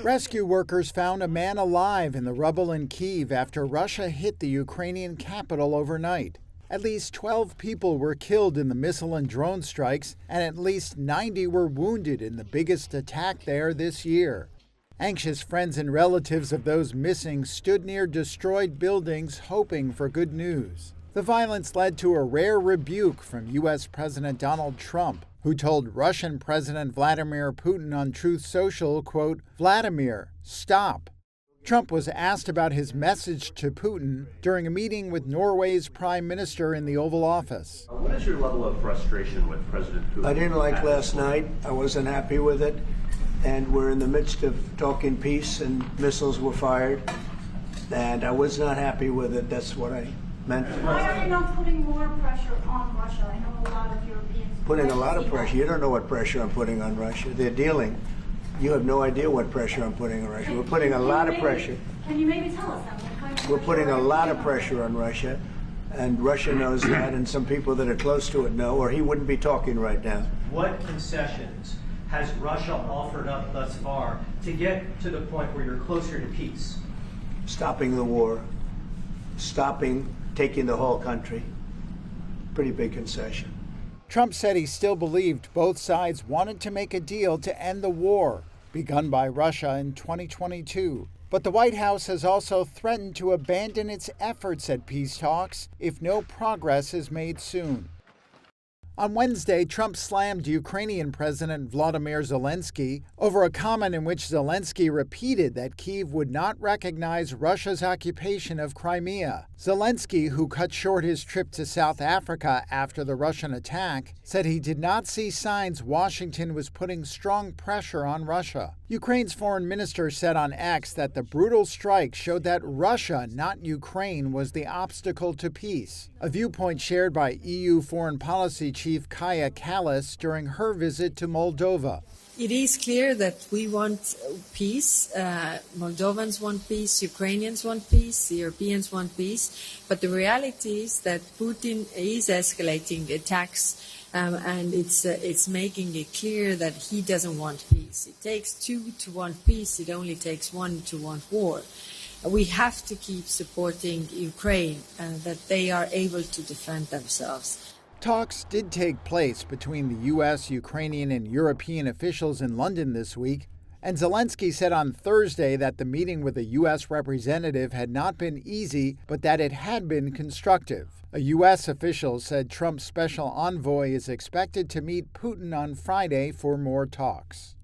Rescue workers found a man alive in the rubble in Kyiv after Russia hit the Ukrainian capital overnight. At least 12 people were killed in the missile and drone strikes, and at least 90 were wounded in the biggest attack there this year. Anxious friends and relatives of those missing stood near destroyed buildings hoping for good news. The violence led to a rare rebuke from U.S. President Donald Trump, who told Russian President Vladimir Putin on Truth Social, quote, "Vladimir, stop." Trump was asked about his message to Putin during a meeting with Norway's prime minister in the Oval Office. What is your level of frustration with President Putin? I didn't like last night. I wasn't happy with it. And we're in the midst of talking peace, and missiles were fired. And I was not happy with it. That's what I meant. Why are you not putting more pressure on Russia? I know a lot of Europeans. Putting a lot of pressure. You don't know what pressure I'm putting on Russia. They're dealing. You have no idea what pressure I'm putting on Russia. We're putting a lot of pressure. Can you maybe tell us that? What kind of We're putting a lot of pressure on Russia, and Russia knows that, and some people that are close to it know, or he wouldn't be talking right now. What concessions has Russia offered up thus far to get to the point where you're closer to peace? Stopping the war, stopping taking the whole country. Pretty big concession. Trump said he still believed both sides wanted to make a deal to end the war begun by Russia in 2022. But the White House has also threatened to abandon its efforts at peace talks if no progress is made soon. On Wednesday, Trump slammed Ukrainian President Vladimir Zelensky over a comment in which Zelensky repeated that Kyiv would not recognize Russia's occupation of Crimea. Zelensky, who cut short his trip to South Africa after the Russian attack, said he did not see signs Washington was putting strong pressure on Russia. Ukraine's foreign minister said on X that the brutal strike showed that Russia, not Ukraine, was the obstacle to peace, a viewpoint shared by EU foreign policy chief Kaja Kallas during her visit to Moldova. It is clear that we want peace. Moldovans want peace, Ukrainians want peace, the Europeans want peace. But the reality is that Putin is escalating attacks, and it's making it clear that he doesn't want peace. It takes two to want peace. It only takes one to want war. We have to keep supporting Ukraine, that they are able to defend themselves. Talks did take place between the U.S., Ukrainian, and European officials in London this week, and Zelensky said on Thursday that the meeting with a U.S. representative had not been easy, but that it had been constructive. A U.S. official said Trump's special envoy is expected to meet Putin on Friday for more talks.